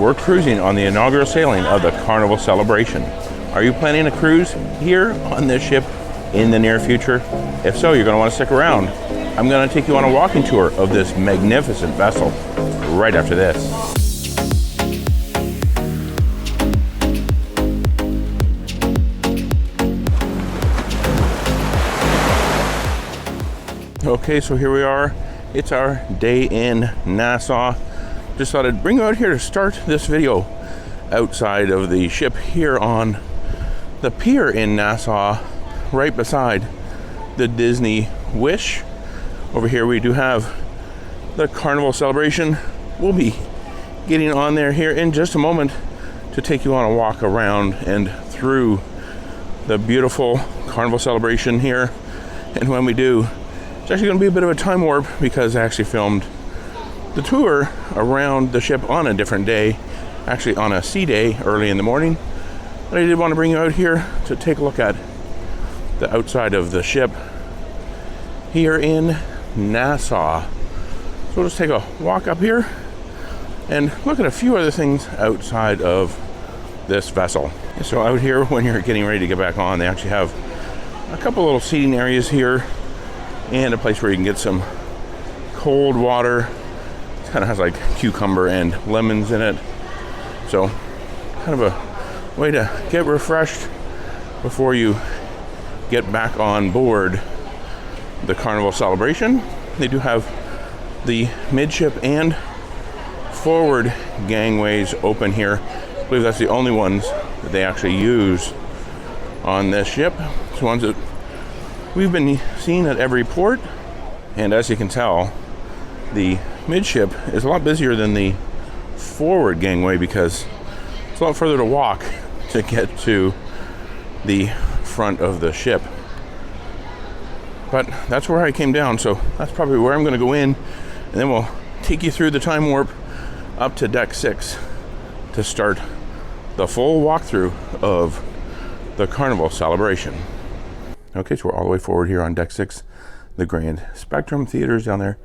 we're cruising on the inaugural sailing of the Carnival Celebration. Are you planning a cruise here on this ship in the near future? If so, you're going to want to stick around. I'm going to take you on a walking tour of this magnificent vessel right after this. Okay, so here we are. It's our day in Nassau. Just thought I'd bring you out here to start this video outside of the ship here on the pier in Nassau, right beside the Disney Wish. Over here we do have the Carnival Celebration. We'll be getting on there here in just a moment to take you on a walk around and through the beautiful Carnival Celebration here. And when we do, it's actually going to be a bit of a time warp because I actually filmed the tour around the ship on a different day, actually on a sea day early in the morning. But I did want to bring you out here to take a look at the outside of the ship here in Nassau. So we'll just take a walk up here and look at a few other things outside of this vessel. So out here, when you're getting ready to get back on, they actually have a couple little seating areas here and a place where you can get some cold water. It kind of has like cucumber and lemons in it. So kind of a way to get refreshed before you get back on board the Carnival Celebration. They do have the midship and forward gangways open here. I believe that's the only ones that they actually use on this ship. It's ones that we've been seeing at every port, and as you can tell, the midship is a lot busier than the forward gangway because it's a lot further to walk to get to the front of the ship. But that's where I came down, so that's probably where I'm going to go in, and then we'll take you through the time warp up to deck 6 to start the full walkthrough of the Carnival Celebration. Okay, so we're all the way forward here on deck 6. The Grand Spectrum Theater is down there.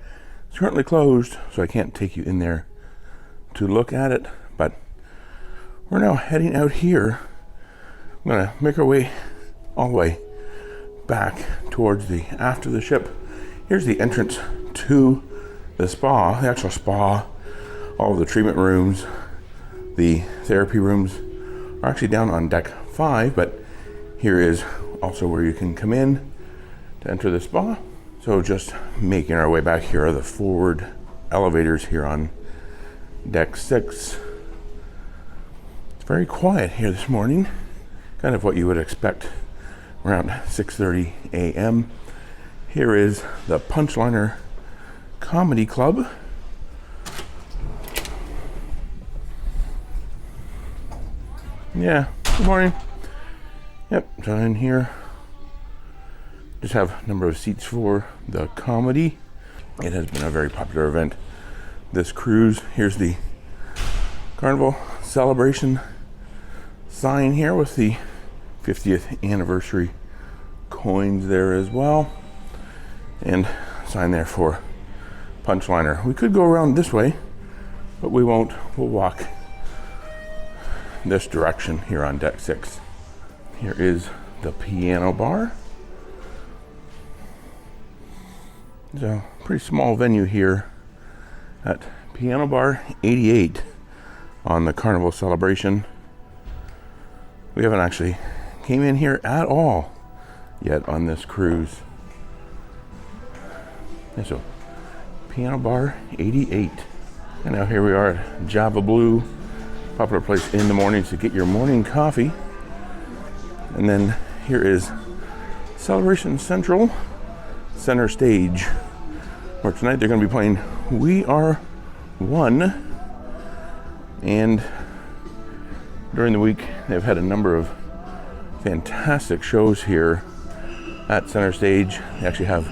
It's currently closed, so I can't take you in there to look at it, but we're now heading out here. I'm gonna make our way all the way back towards the aft of the ship. Here's the entrance to the spa, the actual spa. All of the treatment rooms, the therapy rooms are actually down on deck 5, but here is also where you can come in to enter the spa. So just making our way back, here are the forward elevators here on deck 6. It's very quiet here this morning, kind of what you would expect around 6:30 a.m. Here is the Punchliner Comedy Club. Yeah, good morning. Yep, down in here. Just have a number of seats for the comedy. It has been a very popular event, this cruise. Here's the Carnival Celebration sign here with the 50th anniversary coins there as well. And sign there for Punchliner. We could go around this way, but we won't. We'll walk this direction here on deck 6. Here is the piano bar. It's a pretty small venue here at Piano Bar 88 on the Carnival Celebration. We haven't actually came in here at all yet on this cruise. And so, Piano Bar 88. And now here we are at Java Blue, popular place in the mornings to get your morning coffee. And then here is Celebration Central Center Stage, where tonight they're going to be playing We Are One. And during the week, they've had a number of fantastic shows here at Center Stage. They actually have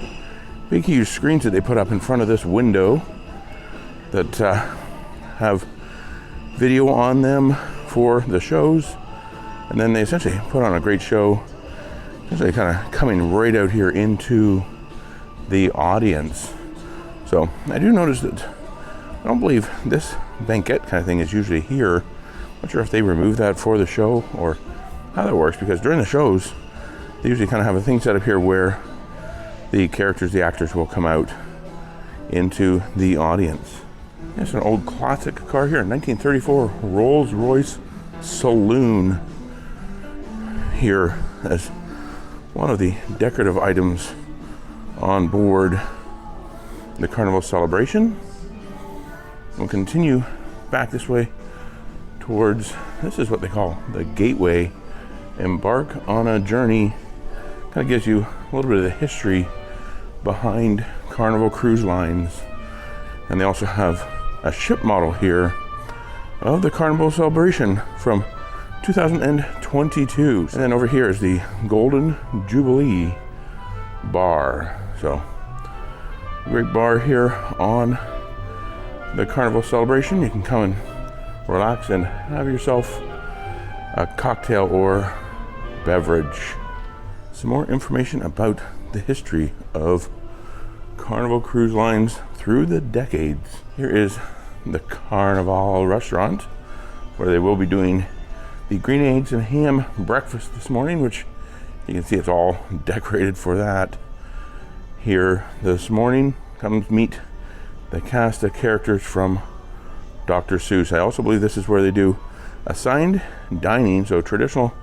big, huge screens that they put up in front of this window that have video on them for the shows. And then they essentially put on a great show, essentially kind of coming right out here into the audience. So I do notice that I don't believe this banquette kind of thing is usually here. Not sure if they removed that for the show or how that works, because during the shows they usually kind of have a thing set up here where the characters, the actors, will come out into the audience. It's an old classic car here, 1934 Rolls-Royce Saloon, here as one of the decorative items on board the Carnival Celebration. We'll continue back this way towards, this is what they call the Gateway. Embark on a journey. Kind of gives you a little bit of the history behind Carnival Cruise Lines. And they also have a ship model here of the Carnival Celebration from 2022. And then over here is the Golden Jubilee Bar. So, great bar here on the Carnival Celebration. You can come and relax and have yourself a cocktail or beverage. Some more information about the history of Carnival Cruise Lines through the decades. Here is the Carnival Restaurant, where they will be doing the green eggs and ham breakfast this morning, which you can see it's all decorated for that. Here this morning, come meet the cast of characters from Dr. Seuss. I also believe this is where they do assigned dining, so traditional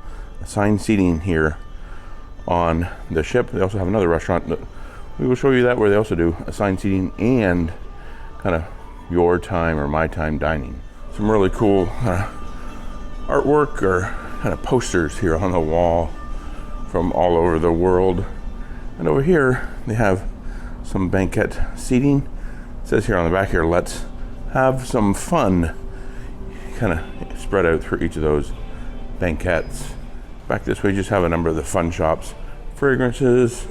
assigned seating here on the ship. They also have another restaurant, but we will show you that, where they also do assigned seating and kind of your time or my time dining. Some really cool artwork or kind of posters here on the wall from all over the world. And over here they have some banquet seating. It says here on the back here, let's have some fun, kind of spread out through each of those banquettes. Back this way, you just have a number of the fun shops, fragrances,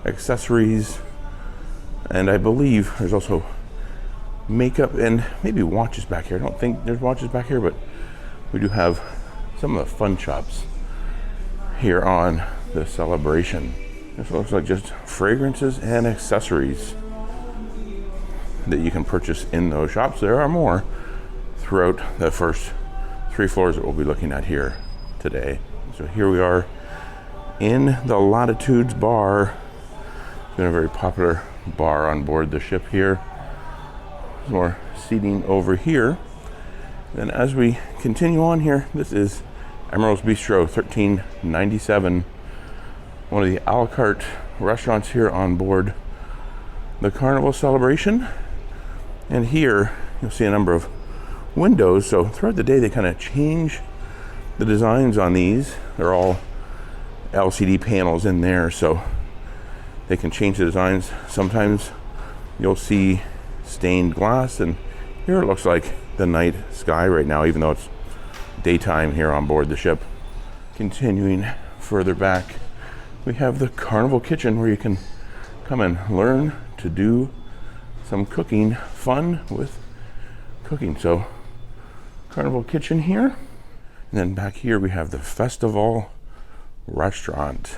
accessories, and I believe there's also makeup and maybe watches back here. I don't think there's watches back here, but we do have some of the fun shops here on the Celebration. This looks like just fragrances and accessories that you can purchase in those shops. There are more throughout the first 3 floors that we'll be looking at here today. So here we are in the Latitudes Bar. It's been a very popular bar on board the ship here. More seating over here. And as we continue on here, this is Emeril's Bistro, 1397. One of the a la carte restaurants here on board the Carnival Celebration. And here you'll see a number of windows. So throughout the day they kind of change the designs on these. They're all LCD panels in there, so they can change the designs. Sometimes you'll see stained glass, and here it looks like the night sky right now, even though it's daytime here on board the ship. Continuing further back, we have the Carnival Kitchen, where you can come and learn to do some cooking, fun with cooking. So Carnival Kitchen here. And then back here we have the Festivale Restaurant.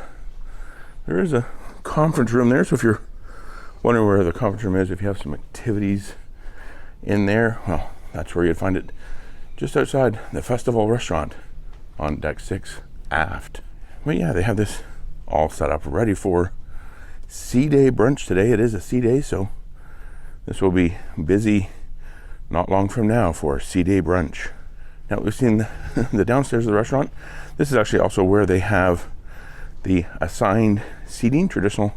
There is a conference room there, so if you're wondering where the conference room is, if you have some activities in there, well, that's where you'd find it, just outside the Festivale Restaurant on deck 6 aft. But yeah, they have this all set up ready for sea day brunch today. It is a sea day, so this will be busy not long from now for sea day brunch. Now we've seen the downstairs of the restaurant. This is actually also where they have the assigned seating, traditional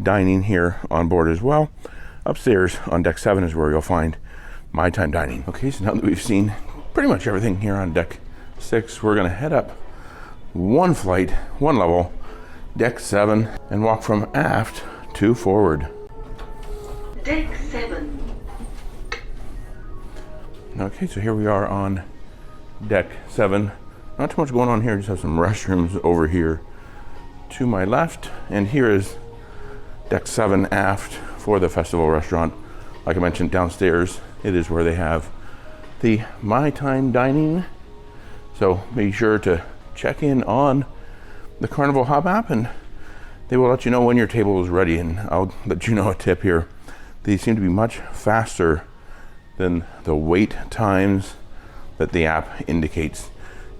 dining here on board as well. Upstairs on deck 7 is where you'll find my time dining. Okay, so now that we've seen pretty much everything here on deck 6, we're gonna head up one flight, one level, deck 7, and walk from aft to forward. Deck 7. Okay, so here we are on deck 7. Not too much going on here, just have some restrooms over here to my left, and here is deck 7 aft for the Festivale Restaurant. Like I mentioned, downstairs it is where they have the My Time dining, so be sure to check in on the Carnival Hub app and they will let you know when your table is ready. And I'll let you know a tip here, they seem to be much faster than the wait times that the app indicates.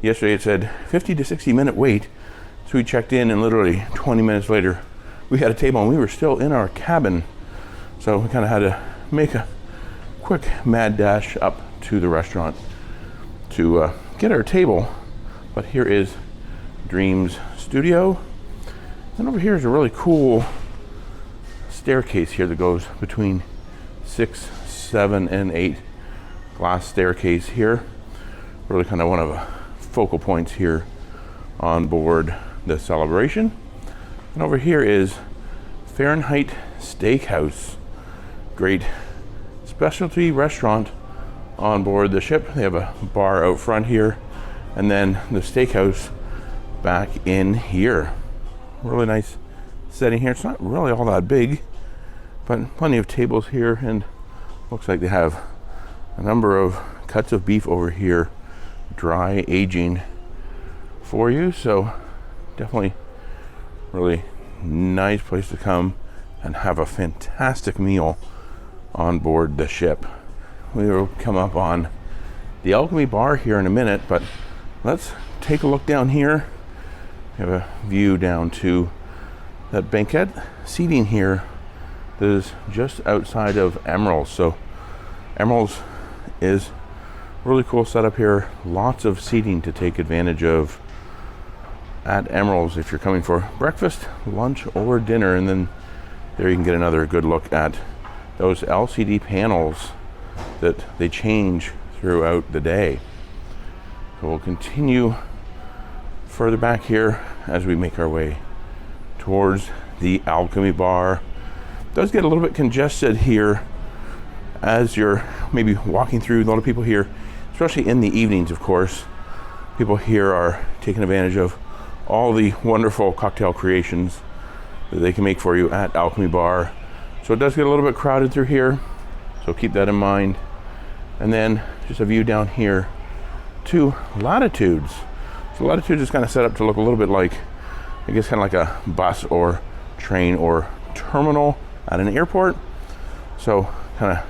Yesterday it said 50 to 60 minute wait, so we checked in and literally 20 minutes later we had a table and we were still in our cabin. So we kind of had to make a quick mad dash up to the restaurant to get our table. But here is Dream's studio, and over here is a really cool staircase here that goes between 6, 7, and 8. Glass staircase here, really kind of one of the focal points here on board the Celebration. And over here is Fahrenheit Steakhouse, great specialty restaurant on board the ship. They have a bar out front here, and then the steakhouse back in here. Really nice setting here. It's not really all that big, but plenty of tables here, and looks like they have a number of cuts of beef over here, dry aging for you. So definitely really nice place to come and have a fantastic meal on board the ship. We will come up on the Alchemy Bar here in a minute, but let's take a look down here. We have a view down to that banquet seating here that is just outside of Emeril. So Emeril's is really cool setup here. Lots of seating to take advantage of at Emeril's if you're coming for breakfast, lunch, or dinner. And then there you can get another good look at those LCD panels that they change throughout the day. So we'll continue further back here as we make our way towards the Alchemy Bar. It does get a little bit congested here as you're maybe walking through. A lot of people here, especially in the evenings, of course, people here are taking advantage of all the wonderful cocktail creations that they can make for you at Alchemy Bar. So it does get a little bit crowded through here, so keep that in mind. And then just a view down here to Latitudes. So Latitudes is kind of set up to look a little bit like, I guess, kind of like a bus or train or terminal at an airport. So kind of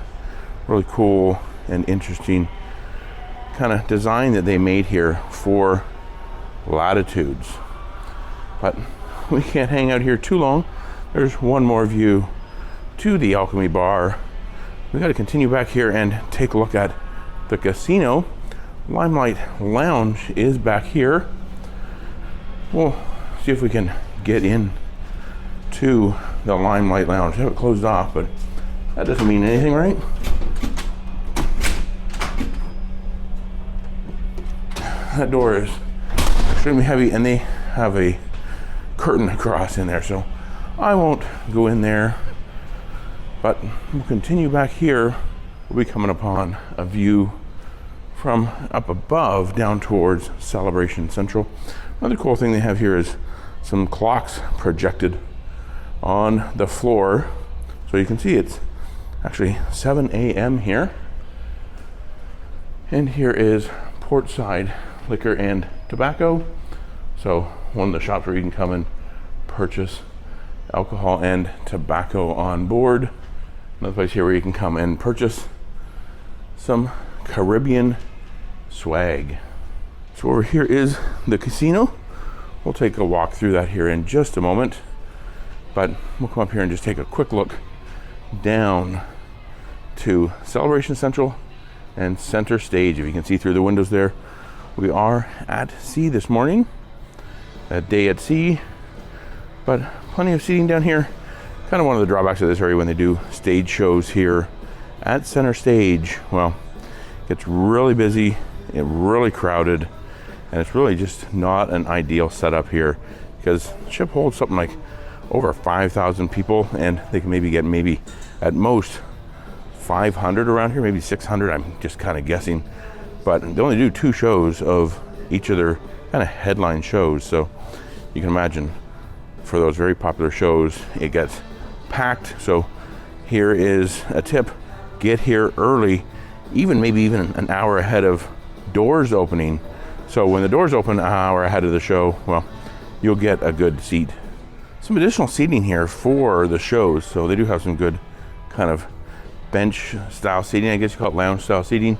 really cool and interesting kind of design that they made here for Latitudes. But we can't hang out here too long. There's one more view to the Alchemy Bar. We got to continue back here and take a look at the casino. Limelight Lounge is back here. We'll see if we can get in to the Limelight Lounge. I have it closed off, but that doesn't mean anything, right? That door is extremely heavy, and they have a curtain across in there, so I won't go in there. But we'll continue back here. We'll be coming upon a view from up above down towards Celebration Central. Another cool thing they have here is some clocks projected on the floor, so you can see it's actually 7 a.m. here. And here is Portside Liquor and Tobacco. So one of the shops where you can come and purchase alcohol and tobacco on board. Another place here where you can come and purchase some Caribbean swag. So over here is the casino. We'll take a walk through that here in just a moment, but we'll come up here and just take a quick look down to Celebration Central and Center Stage. If you can see through the windows there, we are at sea this morning, a day at sea, but plenty of seating down here. Kind of one of the drawbacks of this area when they do stage shows here at Center Stage. Well, it gets really busy, it's really crowded, and it's really just not an ideal setup here because the ship holds something like over 5,000 people, and they can maybe get at most 500 around here, maybe 600. I'm just kind of guessing, but they only do 2 shows of each of their kind of headline shows. So you can imagine for those very popular shows, it gets packed. So here is a tip: get here early, maybe even an hour ahead of doors opening. So when the doors open an hour ahead of the show, well, you'll get a good seat. Some additional seating here for the shows. So they do have some good kind of bench style seating, I guess you call it lounge style seating,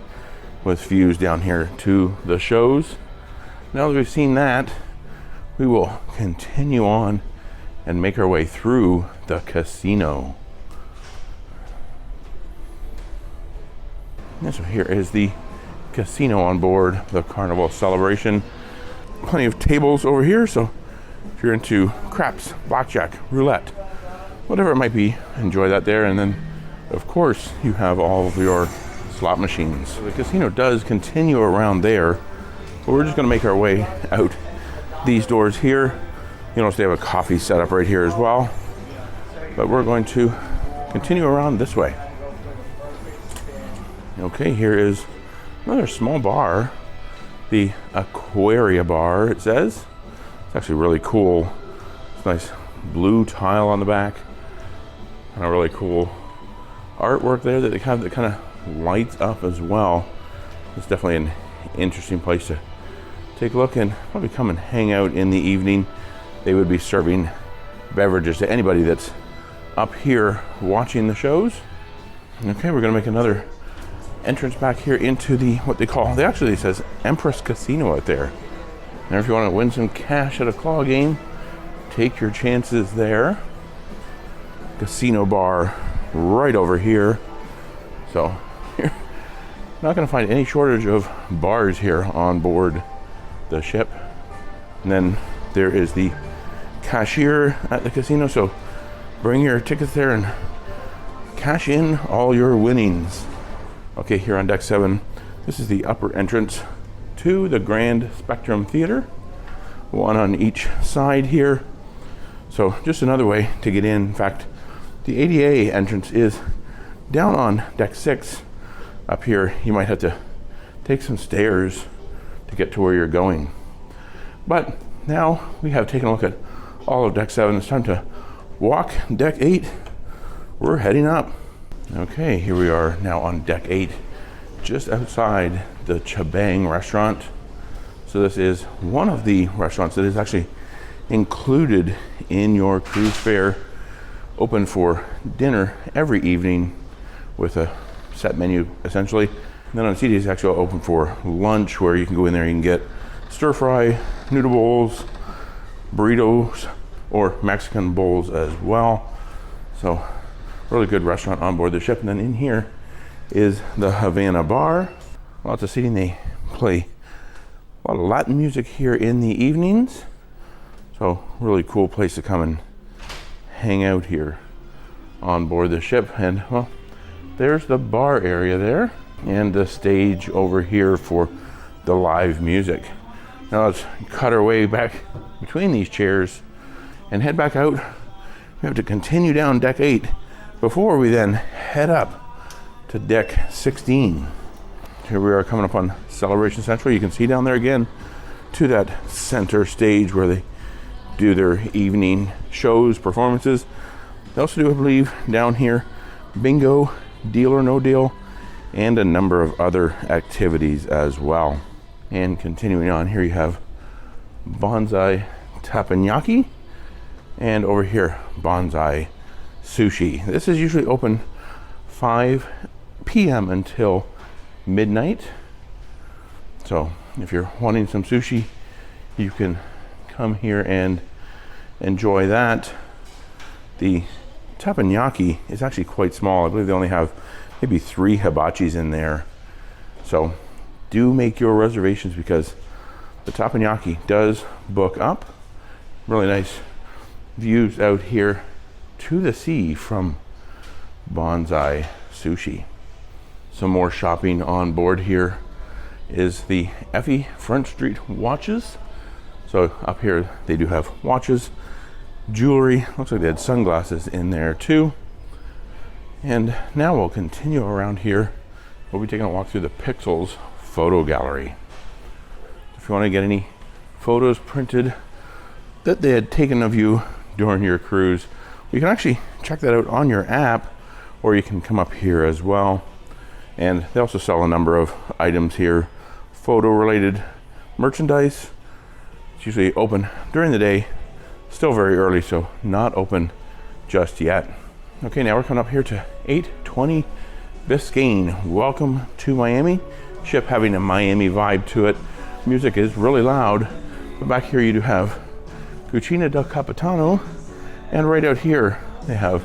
with views down here to the shows. Now that we've seen that, we will continue on and make our way through the casino. And so here is the casino on board the Carnival Celebration. Plenty of tables over here, so if you're into craps, blackjack, roulette, whatever it might be, enjoy that there. And then, of course, you have all of your slot machines. So the casino does continue around there, but we're just going to make our way out these doors here. You notice they have a coffee set up right here as well, but we're going to continue around this way. Okay, here is another small bar, the Aquaria Bar, it says. It's actually really cool. It's nice blue tile on the back, and a really cool artwork there that they have that kind of lights up as well. It's definitely an interesting place to take a look and probably come and hang out in the evening. They would be serving beverages to anybody that's up here watching the shows. Okay, we're gonna make another entrance back here into the, what they call, they actually says Empress Casino out there. And if you want to win some cash at a claw game, take your chances there. Casino bar right over here. So you're not going to find any shortage of bars here on board the ship. And then there is the cashier at the casino, so bring your tickets there and cash in all your winnings. Okay, here on deck 7, this is the upper entrance to the Grand Spectrum Theater, one on each side here. So just another way to get in. In fact, the ADA entrance is down on deck 6. Up here, you might have to take some stairs to get to where you're going. But now we have taken a look at all of deck 7. It's time to walk deck 8. We're heading up. Okay, here we are now on deck 8, just outside the Biscayne restaurant. So this is one of the restaurants that is actually included in your cruise fare, open for dinner every evening with a set menu essentially. And then on CD is actually open for lunch, where you can go in there, you can get stir fry, noodle bowls, burritos, or Mexican bowls as well. So really good restaurant on board the ship. And then in here is the Havana Bar. Lots of seating. They play a lot of Latin music here in the evenings. So really cool place to come and hang out here on board the ship. And well, there's the bar area there and the stage over here for the live music. Now let's cut our way back between these chairs and head back out. We have to continue down deck 8 before we then head up to deck 16. Here we are coming up on Celebration Central. You can see down there again to that center stage where they do their evening shows, performances. They also do, I believe, down here, bingo, deal or no deal, and a number of other activities as well. And continuing on, here you have Bonsai Teppanyaki, and over here, Bonsai Sushi. This is usually open 5 p.m. until midnight. So if you're wanting some sushi, you can come here and enjoy that. The teppanyaki is actually quite small. I believe they only have maybe 3 hibachis in there. So do make your reservations because the teppanyaki does book up. Really nice views out here to the sea from Bonsai Sushi. Some more shopping on board here is the Effie Front Street watches. So up here they do have watches, jewelry. Looks like they had sunglasses in there too. And now we'll continue around here. We'll be taking a walk through the Pixels photo gallery. If you want to get any photos printed that they had taken of you during your cruise, you can actually check that out on your app, or you can come up here as well. And they also sell a number of items here, photo related merchandise. It's usually open during the day, still very early, so not open just yet. Okay, now we're coming up here to 820 Biscayne, welcome to Miami. Ship having a Miami vibe to it. Music is really loud. But back here you do have Cucina del Capitano, and right out here they have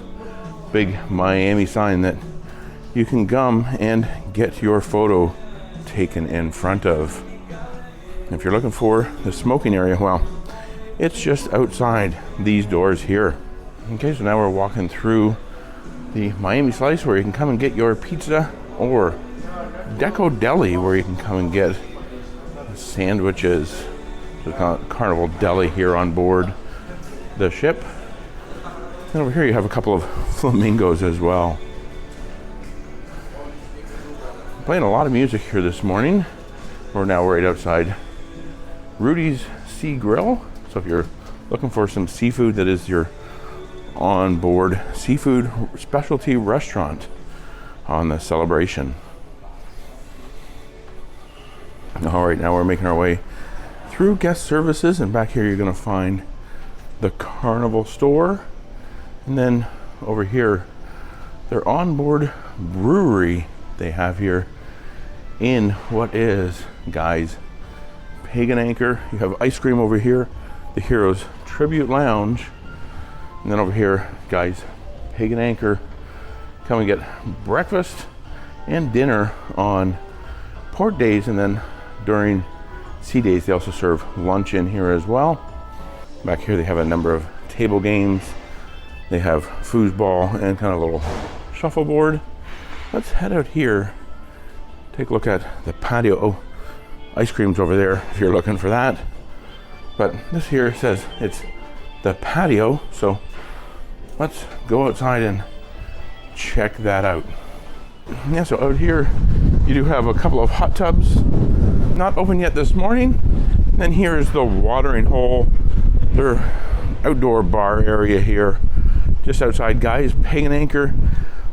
big Miami sign that you can come and get your photo taken in front of. If you're looking for the smoking area, well, it's just outside these doors here. Okay, so now we're walking through the Miami Slice, where you can come and get your pizza, or Deco Deli, where you can come and get sandwiches. So it's called Carnival Deli here on board the ship. And over here you have a couple of flamingos as well. Playing a lot of music here this morning. We're now right outside Rudy's Sea Grill. So if you're looking for some seafood, that is your on-board seafood specialty restaurant on the Celebration. All right, now we're making our way through guest services, and back here you're going to find the Carnival store, and then over here their onboard brewery they have here in what is, guys, Pagan Anchor. You have ice cream over here, the Heroes Tribute Lounge, and then over here, guys, Pagan Anchor. Come and get breakfast and dinner on port days, and then during sea days they also serve lunch in here as well. Back here they have a number of table games. They have foosball and kind of a little shuffleboard. Let's head out here, take a look at the patio. Oh, ice cream's over there if you're looking for that. But this here says it's the patio, so let's go outside and check that out. Yeah, so out here you do have a couple of hot tubs, not open yet this morning. Then here's the watering hole, their outdoor bar area here, just outside, guys, Pagan Anchor,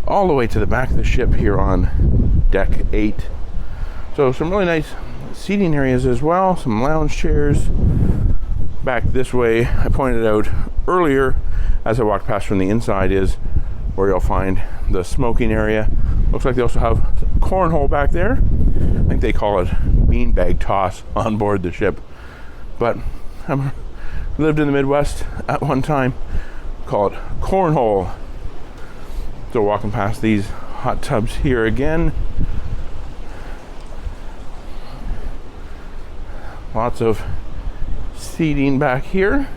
all the way to the back of the ship here on deck 8. So some really nice seating areas as well, some lounge chairs. Back this way, I pointed out earlier as I walked past from the inside, is where you'll find the smoking area. Looks like they also have cornhole back there. I think they call it beanbag toss on board the ship. But I lived in the Midwest at one time, call it cornhole. So walking past these hot tubs here again. Lots of seating back here.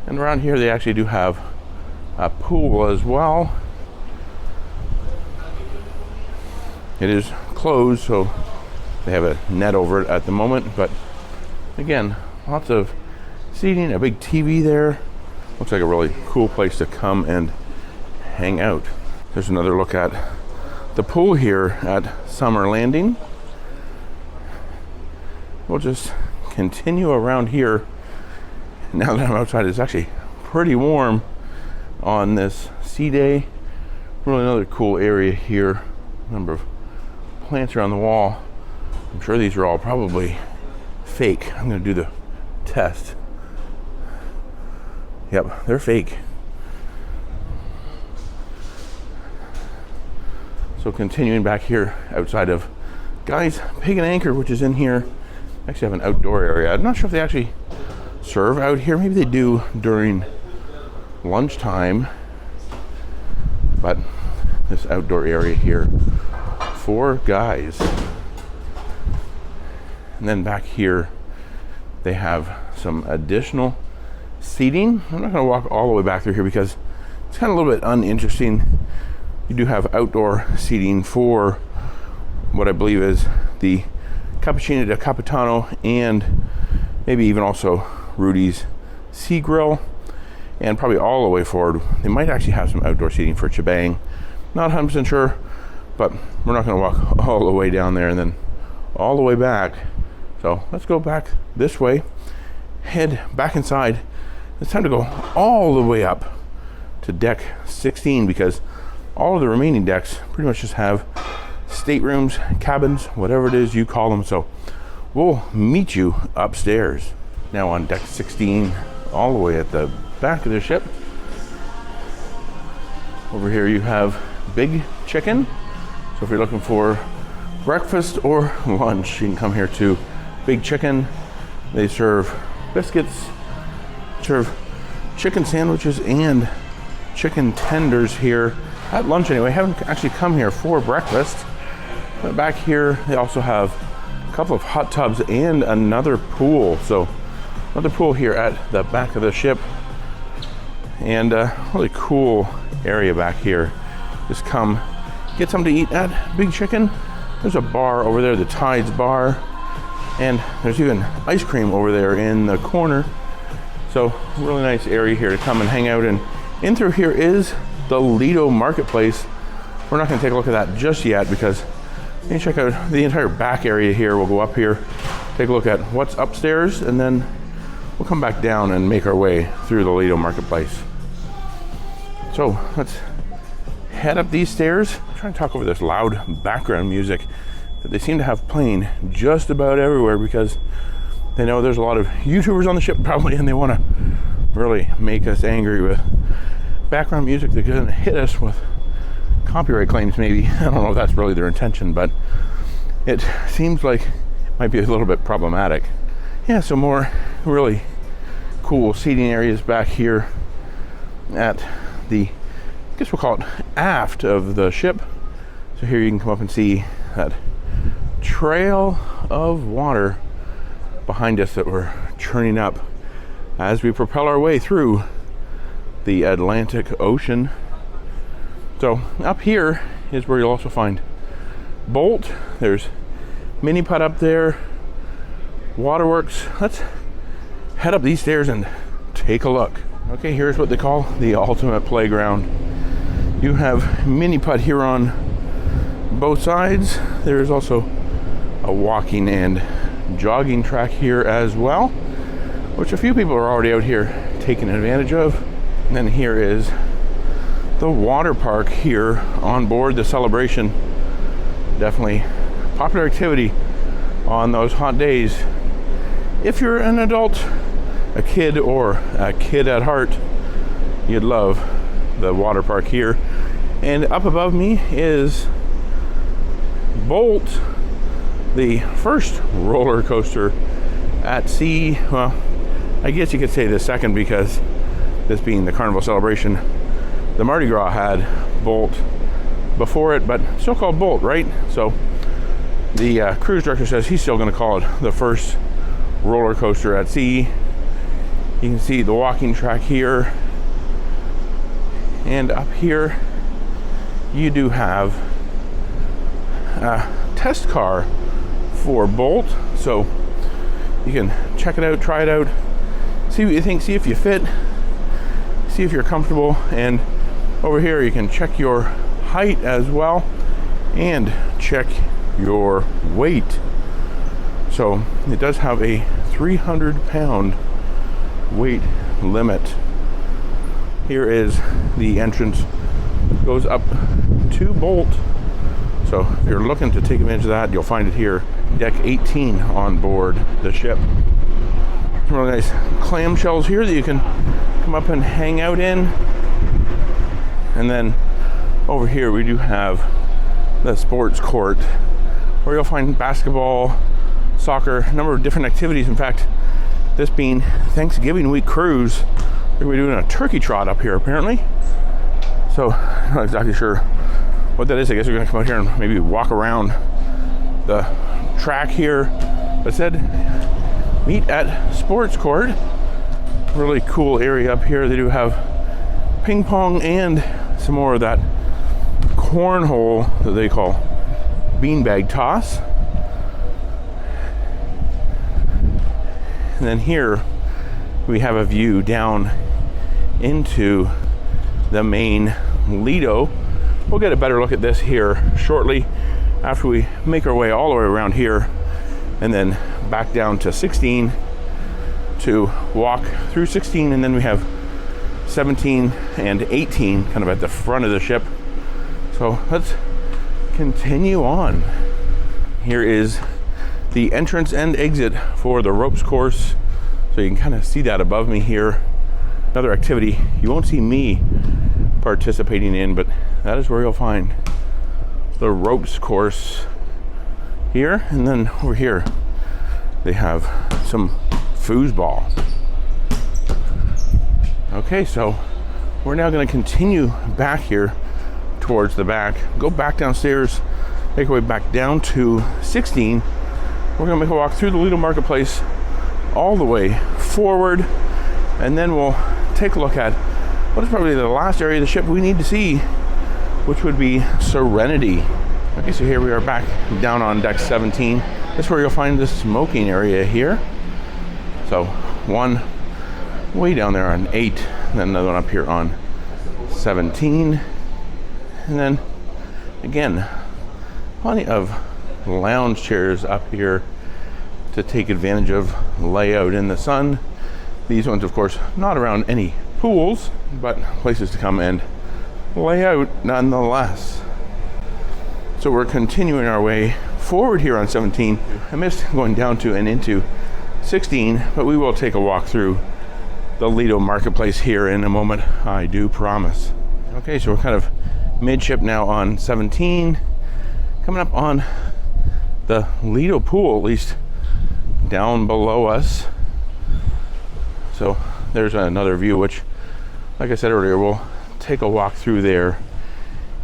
And around here they actually do have a pool as well. It is closed, so they have a net over it at the moment, but again, lots of seating, a big TV there. Looks like a really cool place to come and hang out. There's another look at the pool here at Summer Landing. We'll just continue around here. Now that I'm outside, it's actually pretty warm on this sea day. Really another cool area here. A number of plants around the wall. I'm sure these are all probably fake. I'm going to do the test. Yep, they're fake. So continuing back here outside of Guys Pagan Anchor, which is in here. Actually have an outdoor area. I'm not sure if they actually serve out here. Maybe they do during lunchtime. But this outdoor area here for guys. And then back here they have some additional seating. I'm not going to walk all the way back through here because it's kind of a little bit uninteresting. You do have outdoor seating for what I believe is the Cappuccino del Capitano, and maybe even also Rudy's Sea Grill, and probably all the way forward they might actually have some outdoor seating for Chibang. Not 100% sure, but we're not going to walk all the way down there and then all the way back. So let's go back this way, head back inside. It's time to go all the way up to deck 16, because all of the remaining decks pretty much just have staterooms, cabins, whatever it is you call them. So we'll meet you upstairs. Now on deck 16, all the way at the back of the ship. Over here you have Big Chicken. So if you're looking for breakfast or lunch, you can come here to Big Chicken. They serve biscuits, serve chicken sandwiches and chicken tenders here at lunch anyway. I haven't actually come here for breakfast. But back here, they also have a couple of hot tubs and another pool. So another pool here at the back of the ship. And a really cool area back here. Just come get something to eat at Big Chicken. There's a bar over there, the Tides Bar. And there's even ice cream over there in the corner. So really nice area here to come and hang out. And in through here is the Lido Marketplace. We're not gonna take a look at that just yet because you can check out the entire back area here. We'll go up here, take a look at what's upstairs, and then we'll come back down and make our way through the Lido Marketplace. So let's head up these stairs. I'm trying to talk over this loud background music that they seem to have playing just about everywhere because they know there's a lot of YouTubers on the ship probably, and they want to really make us angry with background music that's going to hit us with copyright claims maybe. I don't know if that's really their intention, but it seems like it might be a little bit problematic. Yeah, so more really cool seating areas back here at the, I guess we'll call it aft of the ship. So here you can come up and see that trail of water behind us that we're churning up as we propel our way through the Atlantic Ocean. So up here is where you'll also find Bolt. There's Mini Putt up there, Waterworks. Let's head up these stairs and take a look. Okay, here's what they call the ultimate playground. You have Mini Putt here on both sides. There is also a walking and jogging track here as well, which a few people are already out here taking advantage of. And then here is the water park here on board the Celebration. Definitely popular activity on those hot days. If you're an adult, a kid, or a kid at heart, you'd love the water park here. And up above me is Bolt, the first roller coaster at sea. Well, I guess you could say the second, because this being the Carnival Celebration, the Mardi Gras had Bolt before it, but still called Bolt, right? So the cruise director says he's still going to call it the first roller coaster at sea. You can see the walking track here, and up here you do have a test car for Bolt, so you can check it out, try it out, see what you think, see if you fit, see if you're comfortable. And over here you can check your height as well and check your weight. So it does have a 300-pound weight limit. Here is the entrance, goes up to Bolt. So if you're looking to take advantage of that, you'll find it here, deck 18 on board the ship. Some really nice clamshells here that you can come up and hang out in. And then over here we do have the sports court, where you'll find basketball, soccer, a number of different activities. In fact, this being Thanksgiving week cruise, we're going to be doing a turkey trot up here apparently. So I'm not exactly sure what that is. I guess we're going to come out here and maybe walk around the track here. But it said meet at sports court. Really cool area up here. They do have ping pong and some more of that cornhole that they call beanbag toss. And then here we have a view down into the main Lido. We'll get a better look at this here shortly after we make our way all the way around here and then back down to 16 to walk through 16, and then we have 17 and 18 kind of at the front of the ship. So let's continue on. Here is the entrance and exit for the ropes course. So you can kind of see that above me here. Another activity you won't see me participating in, but that is where you'll find the ropes course here, and then over here they have some foosball. Okay, so we're now going to continue back here towards the back, go back downstairs, make our way back down to 16. We're going to make a walk through the Lido Marketplace all the way forward, and then we'll take a look at what is probably the last area of the ship we need to see, which would be Serenity. Okay, so here we are back down on deck 17. That's where you'll find the smoking area here. So one way down there on 8, and then another one up here on 17. And then again, plenty of lounge chairs up here to take advantage of layout in the sun. These ones, of course, not around any pools, but places to come and lay out nonetheless. So we're continuing our way forward here on 17. I missed going down to and into 16, but we will take a walk through the Lido Marketplace here in a moment, I do promise. Okay, so we're kind of midship now on 17, coming up on the Lido pool, at least down below us. So there's another view, which, like I said earlier, we'll take a walk through there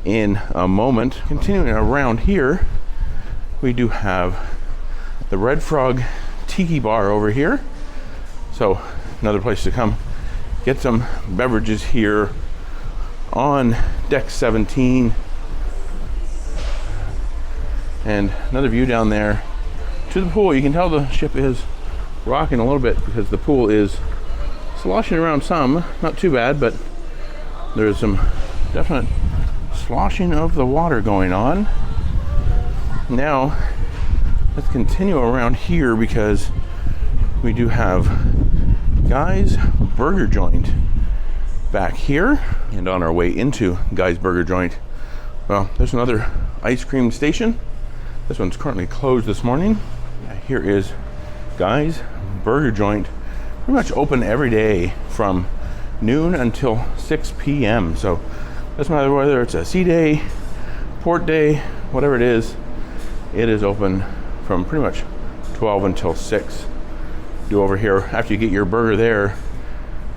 in a moment. Continuing around here, we do have the Red Frog Tiki Bar over here. So another place to come get some beverages here on deck 17. And another view down there to the pool. You can tell the ship is rocking a little bit because the pool is sloshing around some. Not too bad, but there's some definite sloshing of the water going on. Now let's continue around here because we do have Guy's Burger Joint back here. And on our way into Guy's Burger Joint, well, there's another ice cream station. This one's currently closed this morning. Here is Guy's Burger Joint, pretty much open every day from noon until 6 p.m. So doesn't matter whether it's a sea day, port day, whatever it is open from pretty much 12 until 6. Do over here, after you get your burger there,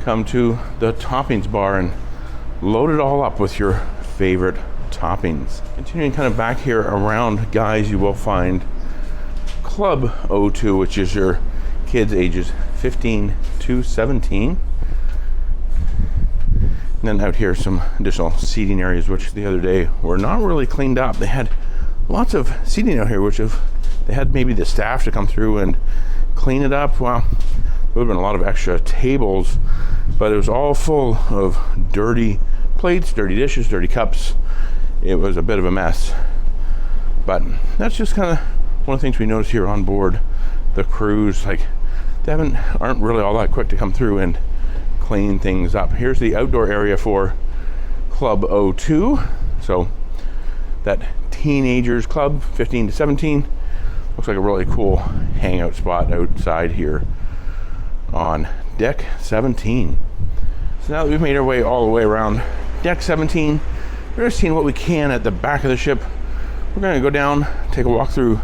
come to the toppings bar and load it all up with your favorite toppings. Continuing kind of back here around Guys, you will find Club O2, which is your kids ages 15 to 17. And then out here some additional seating areas, which the other day were not really cleaned up. They had lots of seating out here, which they had maybe the staff to come through and clean it up. Well, there would have been a lot of extra tables, but it was all full of dirty plates, dirty dishes, dirty cups. It was a bit of a mess. But that's just kind of one of the things we notice here on board the cruise. Like, they aren't really all that quick to come through and clean things up. Here's the outdoor area for Club O2. So that teenagers club, 15 to 17, looks like a really cool hangout spot outside here on deck 17. So now that we've made our way all the way around deck 17, we're just seeing what we can at the back of the ship. We're going to go down, take a walk through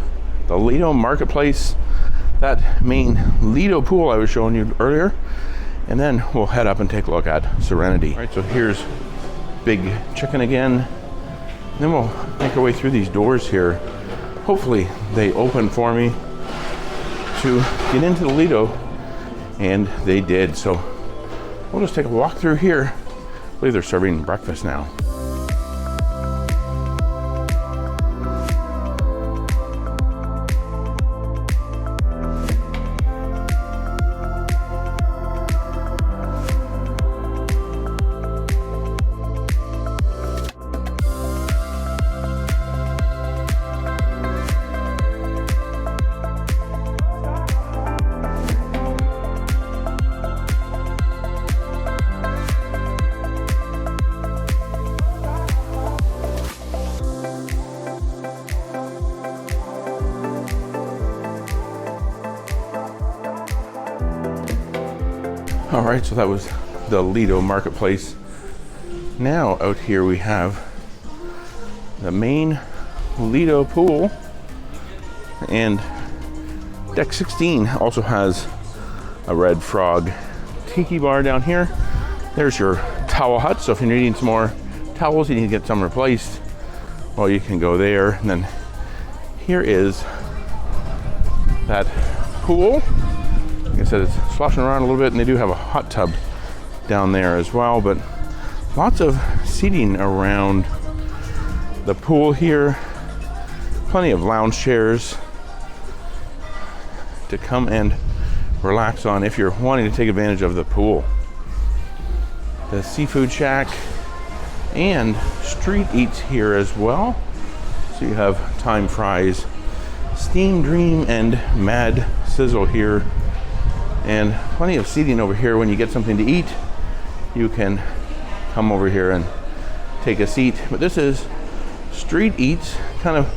the Lido Marketplace, that main Lido pool I was showing you earlier, and then we'll head up and take a look at Serenity. All right, so here's Big Chicken again. And then we'll make our way through these doors here. Hopefully they open for me to get into the Lido, and they did. So we'll just take a walk through here. I believe they're serving breakfast now. All right, so that was the Lido Marketplace. Now out here we have the main Lido pool. And deck 16 also has a Red Frog tiki bar down here. There's your towel hut, so if you're needing some more towels, you need to get some replaced, well, you can go there. And then here is that pool. Like I said, it's sloshing around a little bit, and they do have a hot tub down there as well, but lots of seating around the pool here. Plenty of lounge chairs to come and relax on if you're wanting to take advantage of the pool. The seafood shack and street eats here as well. So you have Time Fries, Steam Dream, and Mad Sizzle here. And plenty of seating over here. When you get something to eat, you can come over here and take a seat. But this is street eats, kind of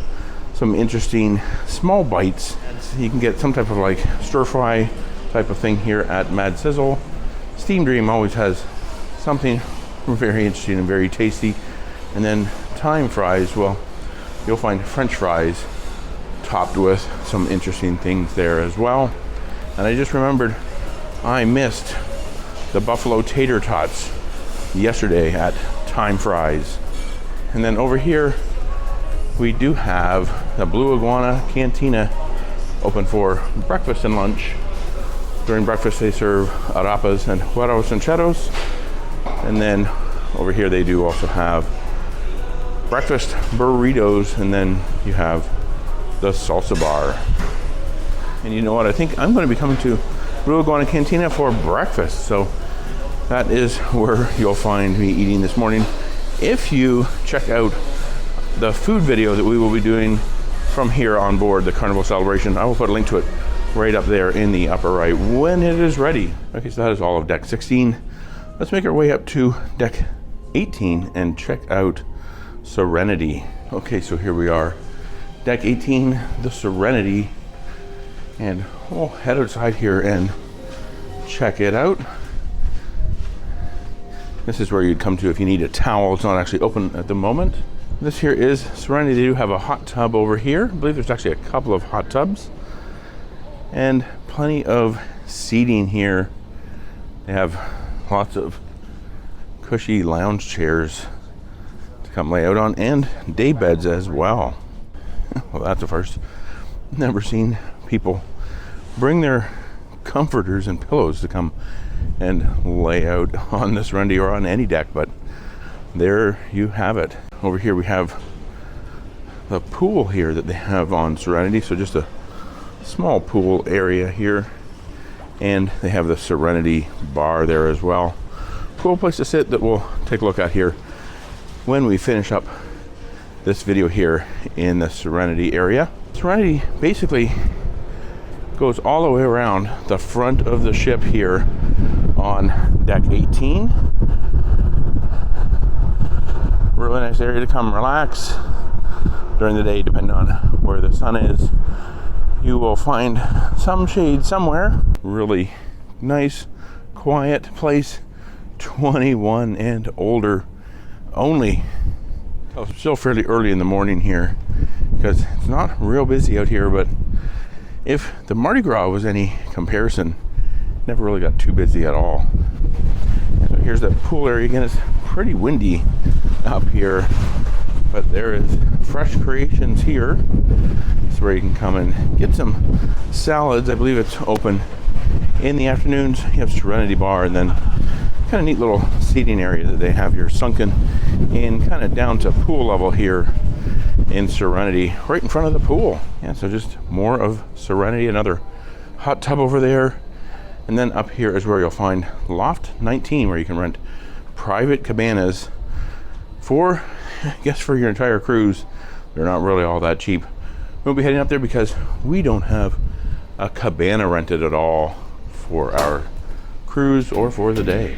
some interesting small bites. You can get some type of like stir fry type of thing here at Mad Sizzle. Steam Dream always has something very interesting and very tasty. And then Time Fries, well, you'll find French fries topped with some interesting things there as well. And I just remembered I missed the buffalo tater tots yesterday at Time Fries. And then over here we do have the Blue Iguana Cantina open for breakfast and lunch. During breakfast they serve arepas and huevos rancheros. And then over here they do also have breakfast burritos, and then you have the salsa bar. And you know what, I think I'm going to be coming to Blue Iguana Cantina for breakfast, so that is where you'll find me eating this morning. If you check out the food video that we will be doing from here on board the Carnival Celebration, I will put a link to it right up there in the upper right when it is ready. Okay, so that is all of deck 16. Let's make our way up to deck 18 and check out Serenity. Okay, so here we are, deck 18, the Serenity, and we'll head outside here and check it out. This is where you'd come to if you need a towel. It's not actually open at the moment. This here is Serenity. They do have a hot tub over here. I believe there's actually a couple of hot tubs and plenty of seating here. They have lots of cushy lounge chairs to come lay out on, and day beds as well. Well, that's a first. Never seen people bring their comforters and pillows to come and lay out on this Serenity or on any deck, but there you have it. Over here we have the pool here that they have on Serenity, so just a small pool area here, and they have the Serenity bar there as well. Cool place to sit that we'll take a look at here when we finish up this video here in the Serenity area. Serenity basically goes all the way around the front of the ship here on deck 18. Really nice area to come relax during the day, depending on where the sun is. You will find some shade somewhere. Really nice, quiet place. 21 and older only. It's still fairly early in the morning here because it's not real busy out here, but if the Mardi Gras was any comparison, never really got too busy at all. So here's that pool area again. It's pretty windy up here, but there is Fresh Creations here. It's where you can come and get some salads. I believe it's open in the afternoons. You have Serenity bar, and then kind of neat little seating area that they have here, sunken in kind of down to pool level here in Serenity, right in front of the pool. Yeah, so just more of Serenity. Another hot tub over there, and then up here is where you'll find Loft 19, where you can rent private cabanas for, I guess, for your entire cruise. They're not really all that cheap. We'll be heading up there because we don't have a cabana rented at all for our cruise or for the day.